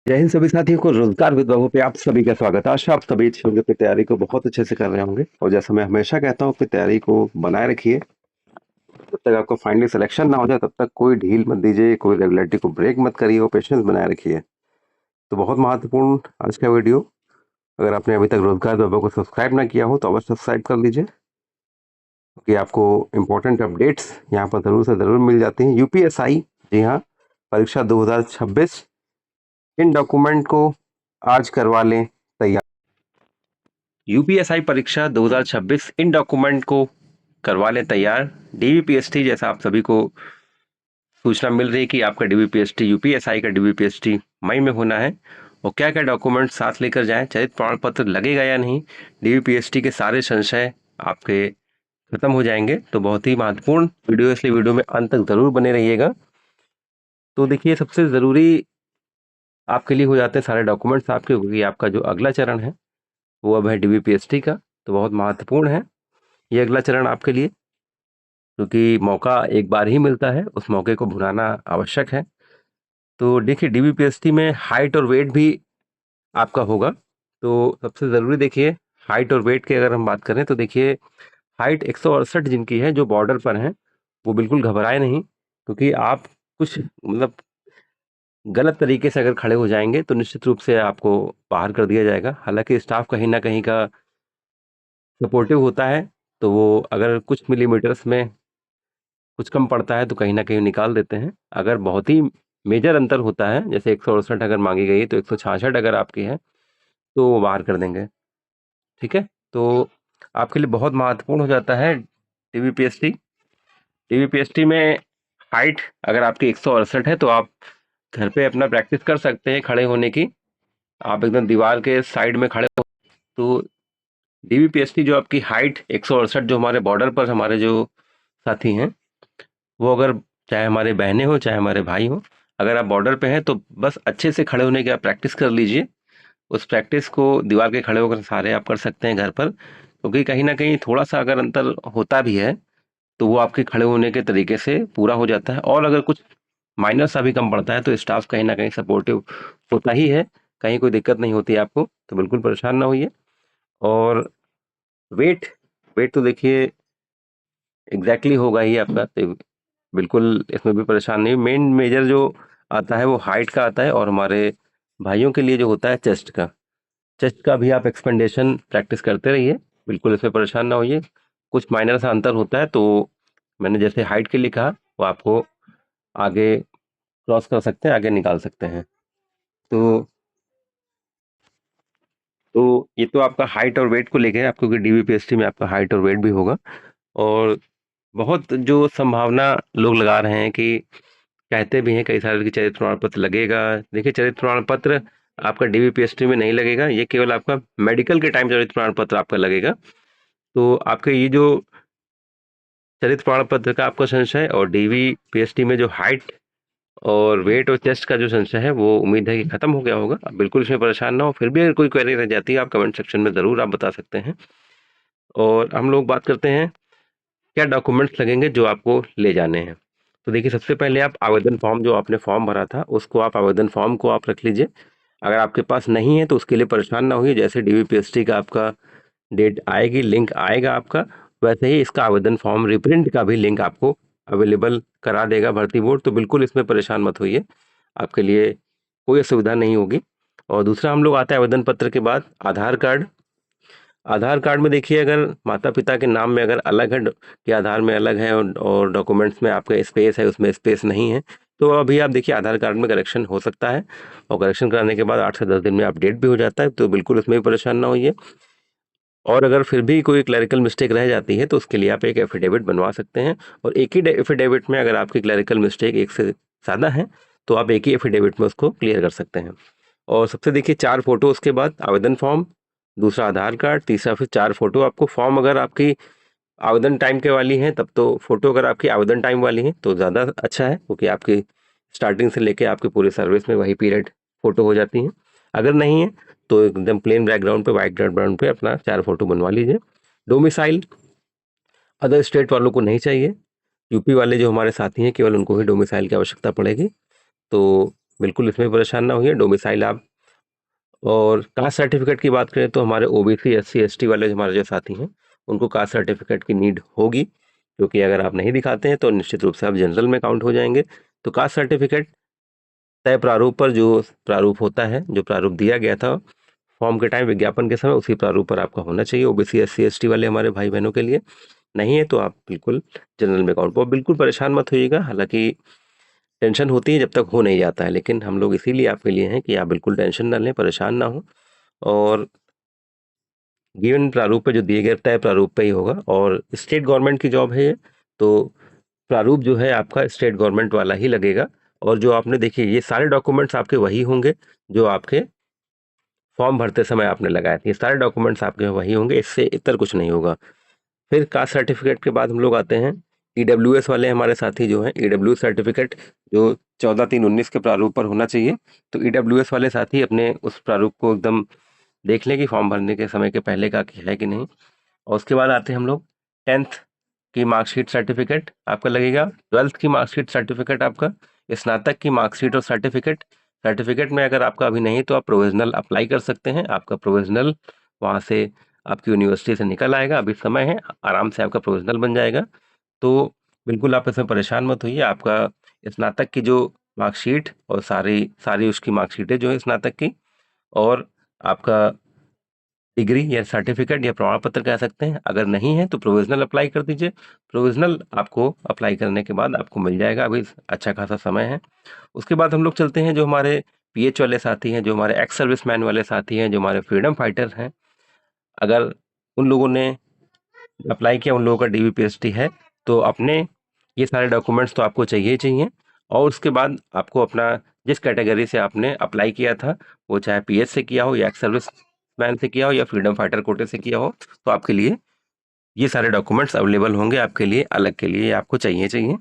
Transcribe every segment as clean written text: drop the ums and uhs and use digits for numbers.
जय हिंद सभी साथियों को रोजगार विद बाबू पे आप सभी का स्वागत है। आशा आप सभी अच्छे होंगे, अपनी तैयारी को बहुत अच्छे से कर रहे होंगे। और जैसा मैं हमेशा कहता हूँ, अपनी तैयारी को बनाए रखिए। जब तक आपको फाइनली सिलेक्शन ना हो जाए तब तक कोई ढील मत दीजिए, कोई रेगुलरिटी को ब्रेक मत करिए और पेशेंस बनाए रखिए। तो बहुत महत्वपूर्ण आज का वीडियो। अगर आपने अभी तक रोजगार बाबू को सब्सक्राइब ना किया हो तो अवश्य सब्सक्राइब कर लीजिए, क्योंकि आपको इम्पोर्टेंट अपडेट्स यहाँ पर जरूर से जरूर मिल जाती हैं। यूपीएसआई, जी हाँ, परीक्षा 2026, इन डॉक्यूमेंट को आज करवा लें तैयार। यूपीएसआई परीक्षा 2026, इन डॉक्यूमेंट को करवा लें तैयार। डीबीपीएसटी, जैसा आप सभी को सूचना मिल रही है कि आपका डीबीपीएसटी, यूपीएसआई का डीबीपीएसटी मई में होना है। और क्या क्या डॉक्यूमेंट साथ लेकर जाएं, चयनित प्रमाण पत्र लगेगा या नहीं, डीबीपीएसटी के सारे संशय आपके खत्म हो जाएंगे। तो बहुत ही महत्वपूर्ण वीडियो, इसलिए वीडियो में अंत तक जरूर बने रहिएगा। तो देखिए, सबसे जरूरी आपके लिए हो जाते हैं सारे डॉक्यूमेंट्स आपके, क्योंकि आपका जो अगला चरण है वो अब है डीबीपीएसटी का। तो बहुत महत्वपूर्ण है ये अगला चरण आपके लिए, क्योंकि मौका एक बार ही मिलता है, उस मौके को भुनाना आवश्यक है। तो देखिए, डीबीपीएसटी में हाइट और वेट भी आपका होगा। तो सबसे ज़रूरी देखिए, हाइट और वेट की अगर हम बात करें तो देखिए, हाइट 168 जिनकी है, जो बॉर्डर पर हैं, वो बिल्कुल घबराए नहीं, क्योंकि आप कुछ मतलब गलत तरीके से अगर खड़े हो जाएंगे तो निश्चित रूप से आपको बाहर कर दिया जाएगा। हालांकि स्टाफ कहीं ना कहीं का सपोर्टिव होता है, तो वो अगर कुछ मिलीमीटर्स में कुछ कम पड़ता है तो कहीं ना कहीं निकाल देते हैं। अगर बहुत ही मेजर अंतर होता है, जैसे 168 अगर मांगी गई है तो 166 अगर आपकी है तो वो बाहर कर देंगे। ठीक है, तो आपके लिए बहुत महत्वपूर्ण हो जाता है डीबीपीएसटी। डीबीपीएसटी में हाइट अगर आपकी 168 है तो आप घर पे अपना प्रैक्टिस कर सकते हैं खड़े होने की। आप एकदम दीवार के साइड में खड़े हो। तो डीबीपीएसटी जो आपकी हाइट 168, जो हमारे बॉर्डर पर हमारे जो साथी हैं, वो अगर चाहे हमारे बहनें हो चाहे हमारे भाई हो, अगर आप बॉर्डर पे हैं तो बस अच्छे से खड़े होने की आप प्रैक्टिस कर लीजिए। उस प्रैक्टिस को दीवार के खड़े होकर सारे आप कर सकते हैं घर पर, क्योंकि कहीं ना कहीं थोड़ा सा अगर अंतर होता भी है तो वो आपके खड़े होने के तरीके से पूरा हो जाता है। और अगर कुछ माइनर सा भी कम पड़ता है तो स्टाफ कहीं ना कहीं सपोर्टिव होता ही है, कहीं कोई दिक्कत नहीं होती आपको, तो बिल्कुल परेशान ना होइए। और वेट, वेट तो देखिए एग्जैक्टली होगा ही आपका, तो बिल्कुल इसमें भी परेशान नहीं। मेन मेजर जो आता है वो हाइट का आता है, और हमारे भाइयों के लिए जो होता है चेस्ट का। चेस्ट का भी आप एक्सपेंडेशन प्रैक्टिस करते रहिए, बिल्कुल इसमें परेशान ना होइए। कुछ माइनर सा अंतर होता है, तो मैंने जैसे हाइट के लिए कहा, वो आपको आगे क्रॉस कर सकते हैं, आगे निकाल सकते हैं। तो ये तो आपका हाइट और वेट को लेके है आपको, कि डीबीपीएसटी में आपका हाइट और वेट भी होगा। और बहुत जो संभावना लोग लगा रहे हैं कि कहते भी हैं कई सारे कि चरित्र प्रमाण पत्र लगेगा। देखिए, चरित्र प्रमाण पत्र आपका डीबीपीएसटी में नहीं लगेगा, ये केवल आपका मेडिकल के टाइम चरित्र प्रमाण पत्र आपका लगेगा। तो आपके ये जो चरित्र प्रमाण पत्र का आपका संशय और डीबीपीएसटी में जो हाइट और वेट और चेस्ट का जो संशय है, वो उम्मीद है कि खत्म हो गया होगा। आप बिल्कुल इसमें परेशान ना हो। फिर भी अगर कोई क्वेरी रह जाती है, आप कमेंट सेक्शन में ज़रूर आप बता सकते हैं। और हम लोग बात करते हैं क्या डॉक्यूमेंट्स लगेंगे जो आपको ले जाने हैं। तो देखिए, सबसे पहले आप आवेदन फॉर्म, जो आपने फॉर्म भरा था उसको, आप आवेदन फॉर्म को आप रख लीजिए। अगर आपके पास नहीं है तो उसके लिए परेशान ना होइए। जैसे डीबीपीएसटी का आपका डेट आएगी, लिंक आएगा आपका, वैसे ही इसका आवेदन फॉर्म रिप्रिंट का भी लिंक आपको अवेलेबल करा देगा भर्ती बोर्ड। तो बिल्कुल इसमें परेशान मत होइए, आपके लिए कोई असुविधा नहीं होगी। और दूसरा, हम लोग आते हैं आवेदन पत्र के बाद आधार कार्ड। आधार कार्ड में देखिए, अगर माता पिता के नाम में अगर अलग है, कि आधार में अलग है और डॉक्यूमेंट्स में आपका स्पेस है, उसमें स्पेस नहीं है, तो अभी आप देखिए आधार कार्ड में करेक्शन हो सकता है। और करेक्शन कराने के बाद 8 से 10 दिन में अपडेट भी हो जाता है, तो बिल्कुल इसमें भी परेशान ना होइए। और अगर फिर भी कोई क्लरिकल मिस्टेक रह जाती है तो उसके लिए आप एक एफिडेविट बनवा सकते हैं। और एक ही एफिडेविट में अगर आपकी क्लरिकल मिस्टेक एक से ज़्यादा है तो आप एक ही एफिडेविट में उसको क्लियर कर सकते हैं। और सबसे देखिए 4 फोटो, उसके बाद आवेदन फॉर्म, दूसरा आधार कार्ड, तीसरा फिर 4 फोटो आपको। फॉर्म अगर आपकी आवेदन टाइम के वाली हैं तब तो, फोटो अगर आपकी आवेदन टाइम वाली हैं तो ज़्यादा अच्छा है, क्योंकि आपकी स्टार्टिंग से लेके आपके पूरे सर्विस में वही पीरियड फोटो हो जाती हैं। अगर नहीं है तो एकदम प्लेन बैकग्राउंड पे, वाइट बैकग्राउंड पे अपना 4 फोटो बनवा लीजिए। डोमिसाइल अदर स्टेट वालों को नहीं चाहिए, यूपी वाले जो हमारे साथी हैं केवल उनको ही डोमिसाइल की आवश्यकता पड़ेगी। तो बिल्कुल इसमें परेशान ना होइए। डोमिसाइल आप और कास्ट सर्टिफिकेट की बात करें तो हमारे ओबीसी, एससी, एसटी वाले हमारे जो साथी हैं, उनको कास्ट सर्टिफिकेट की नीड होगी, क्योंकि अगर आप नहीं दिखाते हैं तो निश्चित रूप से आप जनरल में काउंट हो जाएंगे। तो कास्ट सर्टिफिकेट तय प्रारूप पर, जो प्रारूप होता है, जो प्रारूप दिया गया था फॉर्म के टाइम, विज्ञापन के समय, उसी प्रारूप पर आपका होना चाहिए ओबीसी, एससी, एसटी वाले हमारे भाई बहनों के लिए। नहीं है तो आप बिल्कुल जनरल में काउंट, बिल्कुल परेशान मत होइएगा। हालांकि टेंशन होती है जब तक हो नहीं जाता है, लेकिन हम लोग इसीलिए आपके लिए हैं कि आप बिल्कुल टेंशन ना लें, परेशान ना हो, और गिवन प्रारूप पे, जो दिए गए तय प्रारूप पे ही होगा। और स्टेट गवर्नमेंट की जॉब है ये, तो प्रारूप जो है आपका स्टेट गवर्नमेंट वाला ही लगेगा। और जो आपने देखिए, ये सारे डॉक्यूमेंट्स आपके वही होंगे जो आपके फॉर्म भरते समय आपने लगाए थे। ये सारे डॉक्यूमेंट्स आपके वही होंगे, इससे इतर कुछ नहीं होगा। फिर कास्ट सर्टिफिकेट के बाद हम लोग आते हैं ईडब्ल्यूएस वाले हमारे साथी जो हैं। ईडब्ल्यू सर्टिफिकेट जो 14/3/19 के प्रारूप पर होना चाहिए। तो ईडब्ल्यूएस वाले साथी अपने उस प्रारूप को एकदम देख लें कि फॉर्म भरने के समय के पहले का है कि नहीं। और उसके बाद आते हैं हम लोग 10th की मार्कशीट सर्टिफिकेट आपका लगेगा, 12th की मार्कशीट सर्टिफिकेट आपका, स्नातक की मार्कशीट और सर्टिफिकेट। सर्टिफिकेट में अगर आपका अभी नहीं तो आप प्रोविजनल अप्लाई कर सकते हैं। आपका प्रोविजनल वहाँ से आपकी यूनिवर्सिटी से निकल आएगा, अभी समय है, आराम से आपका प्रोविजनल बन जाएगा। तो बिल्कुल आप इसमें परेशान मत होइए। आपका स्नातक की जो मार्कशीट और सारी सारी उसकी मार्कशीटें जो है स्नातक की, और आपका डिग्री या सर्टिफिकेट या प्रमाण पत्र कह सकते हैं, अगर नहीं है तो प्रोविजनल अप्लाई कर दीजिए। प्रोविजनल आपको अप्लाई करने के बाद आपको मिल जाएगा, अभी अच्छा खासा समय है। उसके बाद हम लोग चलते हैं जो हमारे पीएच वाले साथी हैं, जो हमारे एक्स सर्विसमैन वाले साथी हैं, जो हमारे फ्रीडम फाइटर हैं। अगर उन लोगों ने अप्लाई किया, उन लोगों का डीवीपीएसटी है, तो अपने ये सारे डॉक्यूमेंट्स तो आपको चाहिए ही चाहिए। और उसके बाद आपको अपना जिस कैटेगरी से आपने अप्लाई किया था, वो चाहे पीएच से किया हो या एक्स सर्विस मैन से किया हो या फ्रीडम फाइटर कोटे से किया हो, तो आपके लिए ये सारे डॉक्यूमेंट्स अवेलेबल होंगे आपके लिए, अलग के लिए आपको चाहिए चाहिए।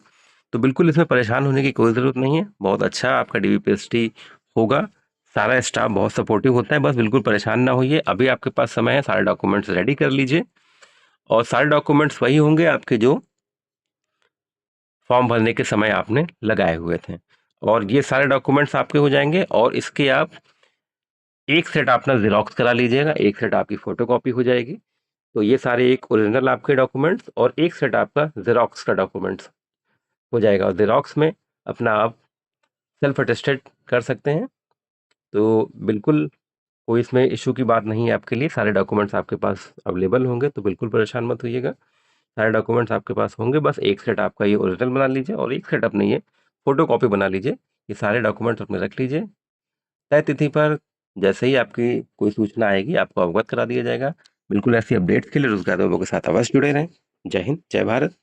तो बिल्कुल इसमें परेशान होने की कोई ज़रूरत नहीं है। बहुत अच्छा आपका डीवीपीएसटी होगा। सारा स्टाफ बहुत सपोर्टिव होता है, बस बिल्कुल परेशान ना होइए। अभी आपके पास समय है, सारे डॉक्यूमेंट्स रेडी कर लीजिए। और सारे डॉक्यूमेंट्स वही होंगे आपके जो फॉर्म भरने के समय आपने लगाए हुए थे। और ये सारे डॉक्यूमेंट्स आपके हो जाएंगे, और इसके आप एक सेट अपना ज़ेरॉक्स करा लीजिएगा, एक सेट आपकी फ़ोटोकॉपी हो जाएगी। तो ये सारे एक ओरिजिनल आपके डॉक्यूमेंट्स और एक सेट आपका ज़ेरॉक्स का डॉक्यूमेंट्स हो जाएगा। और ज़ेरॉक्स में अपना आप सेल्फ अटेस्टेड कर सकते हैं। तो बिल्कुल कोई इसमें इशू की बात नहीं है आपके लिए। सारे डॉक्यूमेंट्स आपके पास अवेलेबल होंगे, तो बिल्कुल परेशान मत होइएगा। सारे डॉक्यूमेंट्स आपके पास होंगे, बस एक सेट आपका ये ओरिजिनल बना लीजिए और एक सेट अपने ये फ़ोटोकॉपी बना लीजिए। ये सारे डॉक्यूमेंट्स अपने रख लीजिए। तय तिथि पर जैसे ही आपकी कोई सूचना आएगी, आपको अवगत करा दिया जाएगा। बिल्कुल ऐसी अपडेट्स के लिए रोजगार के साथ अवश्य जुड़े रहें। जय हिंद, जय भारत।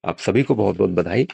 आप सभी को बहुत बहुत बधाई।